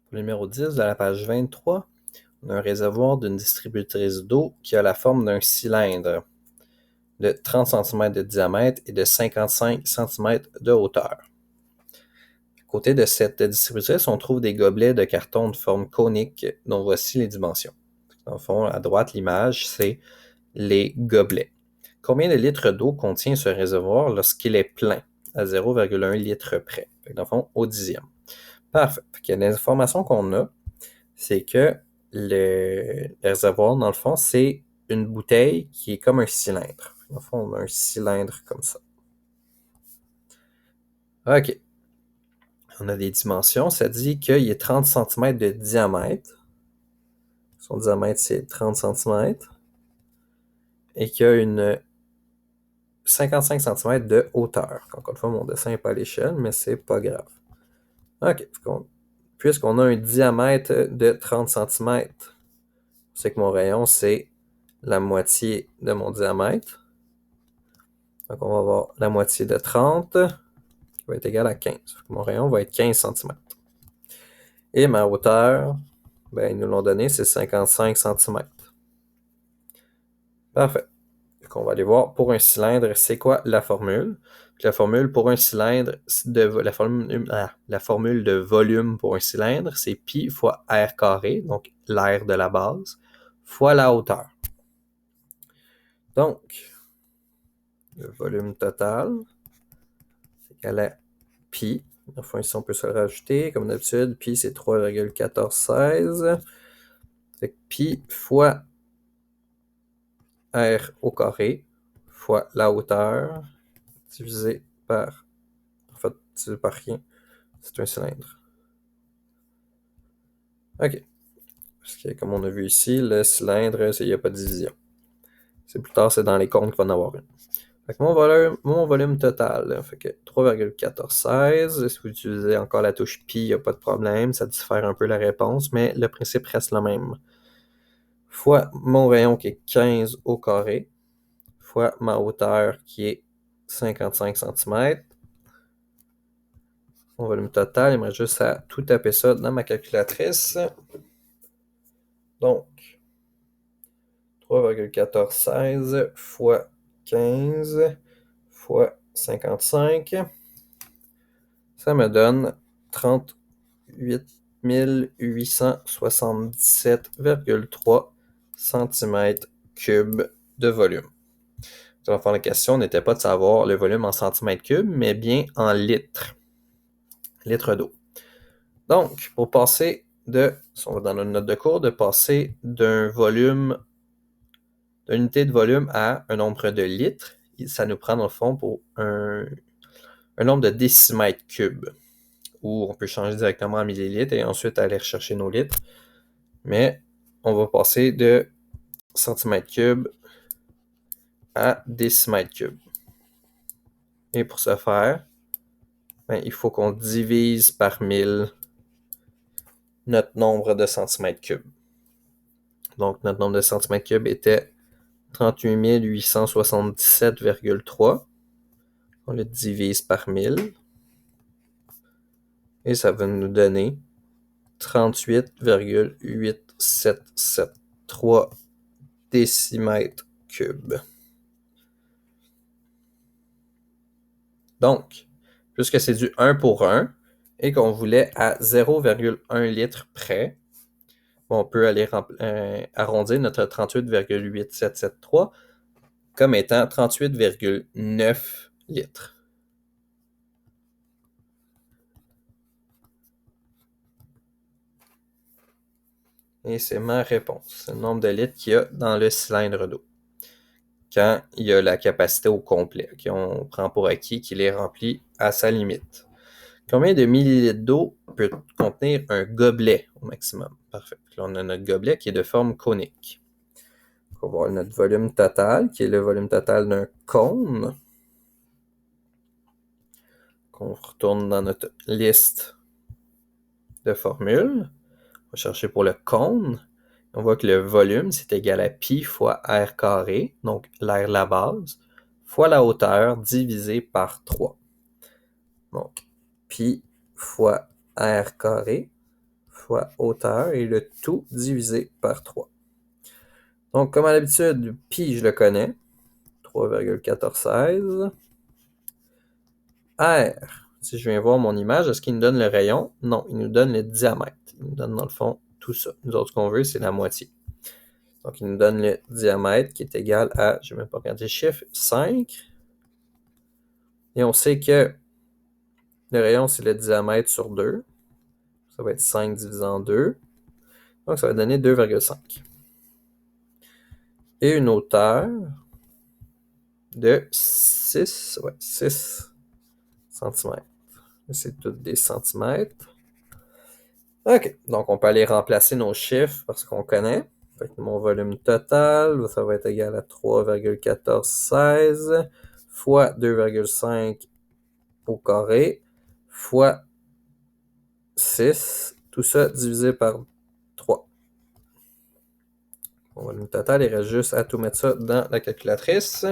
Pour le numéro 10 de la page 23, on a un réservoir d'une distributrice d'eau qui a la forme d'un cylindre de 30 cm de diamètre et de 55 cm de hauteur. À côté de cette distributrice, on trouve des gobelets de carton de forme conique dont voici les dimensions. Dans le fond, à droite, l'image, c'est les gobelets. Combien de litres d'eau contient ce réservoir lorsqu'il est plein, à 0,1 litre près? Dans le fond, au dixième. Parfait. Les informations qu'on a, c'est que le réservoir, dans le fond, c'est une bouteille qui est comme un cylindre. Dans le fond, on a un cylindre comme ça. OK. On a des dimensions. Ça dit qu'il est 30 cm de diamètre. Son diamètre, c'est 30 cm. Et qu'il y a une 55 cm de hauteur. Encore une fois, mon dessin n'est pas à l'échelle, mais c'est pas grave. OK. Puisqu'on a un diamètre de 30 cm, c'est que mon rayon, c'est la moitié de mon diamètre. Donc, on va avoir la moitié de 30 qui va être égal à 15. Mon rayon va être 15 cm. Et ma hauteur, ben, ils nous l'ont donné, c'est 55 cm. Parfait. Donc, on va aller voir pour un cylindre, c'est quoi la formule? La formule pour un cylindre, la formule de volume pour un cylindre, c'est pi fois r carré, donc l'air de la base, fois la hauteur. Donc, le volume total, c'est égal à pi. Enfin, ici, on peut se le rajouter. Comme d'habitude, pi, c'est 3,1416. Fait que pi fois r au carré fois la hauteur divisé par rien. C'est un cylindre. OK. Parce que comme on a vu ici, le cylindre, il n'y a pas de division. C'est plus tard, c'est dans les comptes qu'il va en avoir une. Fait que mon volume total, fait que 3,1416. Si vous utilisez encore la touche pi, il n'y a pas de problème. Ça diffère un peu la réponse, mais le principe reste le même. Fois mon rayon qui est 15 au carré, fois ma hauteur qui est 55 cm. Mon volume total, il me reste juste à tout taper ça dans ma calculatrice. Donc, 3,1416 fois 15 fois 55, ça me donne 38 877,3 cm3 de volume. Donc, la question n'était pas de savoir le volume en centimètres cubes, mais bien en litres. Litres d'eau. Donc, pour passer si on va dans notre note de cours, de passer d'une unité de volume à un nombre de litres, ça nous prend dans le fond pour un nombre de décimètres cubes, où on peut changer directement en millilitres et ensuite aller rechercher nos litres. Mais on va passer de centimètres cubes à décimètres cubes. Et pour ce faire, il faut qu'on divise par 1000 notre nombre de centimètres cubes. Donc, notre nombre de centimètres cubes était 38 877,3. On le divise par 1000. Et ça va nous donner 38,8773 décimètres cubes. Donc, puisque c'est du 1 pour 1 et qu'on voulait à 0,1 litre près, on peut aller arrondir notre 38,8773 comme étant 38,9 litres. Et c'est ma réponse. C'est le nombre de litres qu'il y a dans le cylindre d'eau. Quand il y a la capacité au complet, on prend pour acquis qu'il est rempli à sa limite. Combien de millilitres d'eau peut contenir un gobelet au maximum? Parfait. Là, on a notre gobelet qui est de forme conique. On va voir notre volume total, qui est le volume total d'un cône. On retourne dans notre liste de formules. On va chercher pour le cône. On voit que le volume, c'est égal à pi fois r carré, donc l'air la base, fois la hauteur divisé par 3. Donc, pi fois r carré fois hauteur et le tout divisé par 3. Donc, comme à l'habitude, pi, je le connais. 3,1416. R, si je viens voir mon image, est-ce qu'il nous donne le rayon? Non, il nous donne le diamètre. Il nous donne dans le fond tout ça. Nous autres, ce qu'on veut, c'est la moitié. Donc, il nous donne le diamètre qui est égal à, je ne vais même pas regarder le chiffre, 5. Et on sait que le rayon, c'est le diamètre sur 2. Ça va être 5 divisé en 2. Donc, ça va donner 2,5. Et une hauteur de 6 cm. C'est tout des centimètres. OK, donc on peut aller remplacer nos chiffres parce qu'on connaît. Fait que mon volume total, ça va être égal à 3,1416 fois 2,5 au carré fois 6, tout ça divisé par 3. Mon volume total, il reste juste à tout mettre ça dans la calculatrice.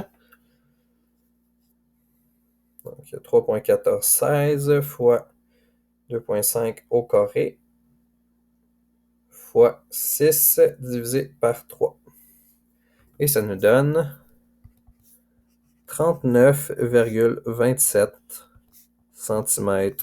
Donc 3,1416 fois 2,5 au carré fois 6 divisé par 3. Et ça nous donne 39,27 cm3.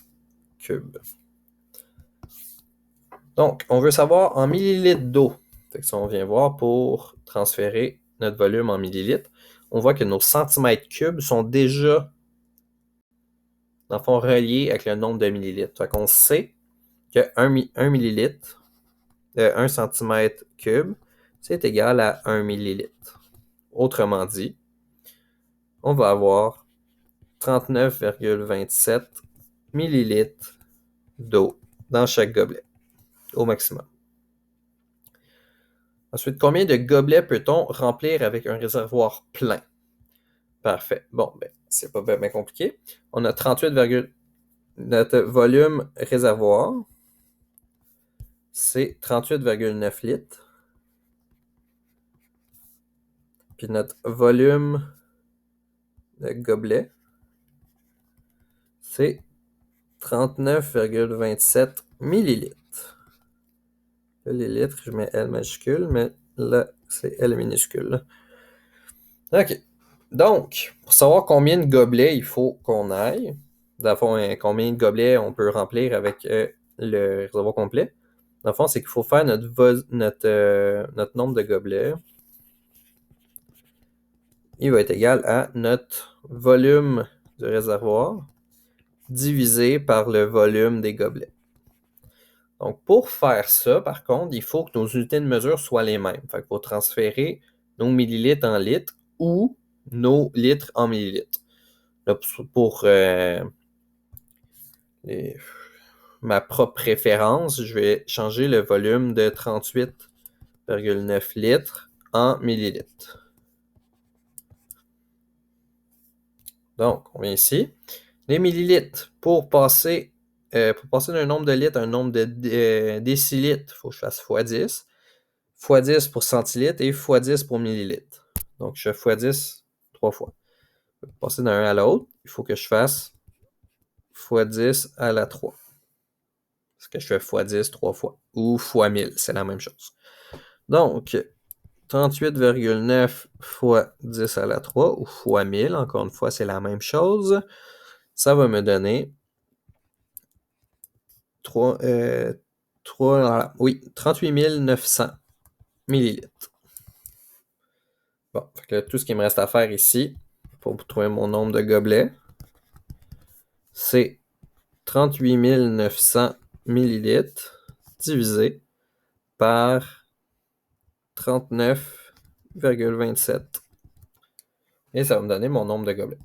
Donc, on veut savoir en millilitres d'eau. Si on vient voir pour transférer notre volume en millilitres, on voit que nos centimètres cubes sont déjà, dans le fond, reliés avec le nombre de millilitres. Fait qu'on sait que 1 millilitre, 1 centimètre cube, c'est égal à 1 millilitre. Autrement dit, on va avoir 39,27 millilitres d'eau dans chaque gobelet, au maximum. Ensuite, combien de gobelets peut-on remplir avec un réservoir plein? Parfait. Bon, ben, c'est pas bien compliqué. On a 38, notre volume réservoir, c'est 38,9 litres. Puis notre volume de gobelet, c'est 39,27 millilitres. Là, les litres, je mets L majuscule, mais là, c'est L minuscule. OK. Donc, pour savoir combien de gobelets il faut qu'on aille, dans le fond, combien de gobelets on peut remplir avec le réservoir complet, dans le fond, c'est qu'il faut faire notre nombre de gobelets. Il va être égal à notre volume du réservoir divisé par le volume des gobelets. Donc, pour faire ça, par contre, il faut que nos unités de mesure soient les mêmes. Fait qu'il faut transférer nos millilitres en litres ou nos litres en millilitres. Là, pour ma propre préférence, je vais changer le volume de 38,9 litres en millilitres. Donc, on vient ici. Les millilitres, pour passer d'un nombre de litres à un nombre de décilitres, il faut que je fasse x10. x10 pour centilitres et x10 pour millilitres. Donc, je fais x10 3 fois. Pour passer d'un à l'autre, il faut que je fasse x10 à la 3. Parce que je fais x10 3 fois. Ou x1000, c'est la même chose. Donc, 38,9 fois 10 à la 3 ou fois 1000, encore une fois, c'est la même chose. Ça va me donner 38 900 millilitres. Bon, fait que là, tout ce qu'il me reste à faire ici, pour trouver mon nombre de gobelets, c'est 38 900 millilitres divisé par 39,27. Et ça va me donner mon nombre de gobelets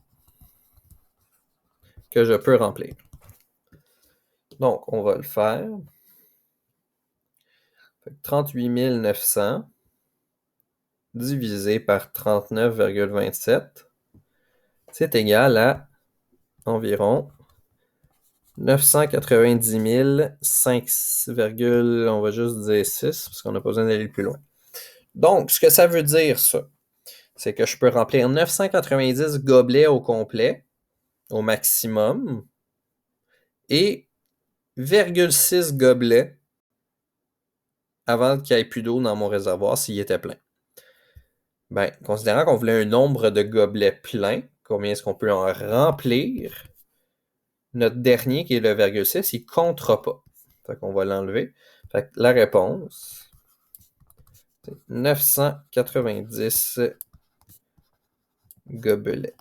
que je peux remplir. Donc, on va le faire. 38 900 divisé par 39,27, c'est égal à environ 990 5, on va juste dire 6, parce qu'on n'a pas besoin d'aller plus loin. Donc, ce que ça veut dire, ça, c'est que je peux remplir 990 gobelets au complet, au maximum, et 0,6 gobelets avant qu'il n'y ait plus d'eau dans mon réservoir s'il était plein? Ben, considérant qu'on voulait un nombre de gobelets pleins, combien est-ce qu'on peut en remplir? Notre dernier, qui est le 0,6, il ne comptera pas. Fait qu'on va l'enlever. Fait que la réponse, c'est 990 gobelets.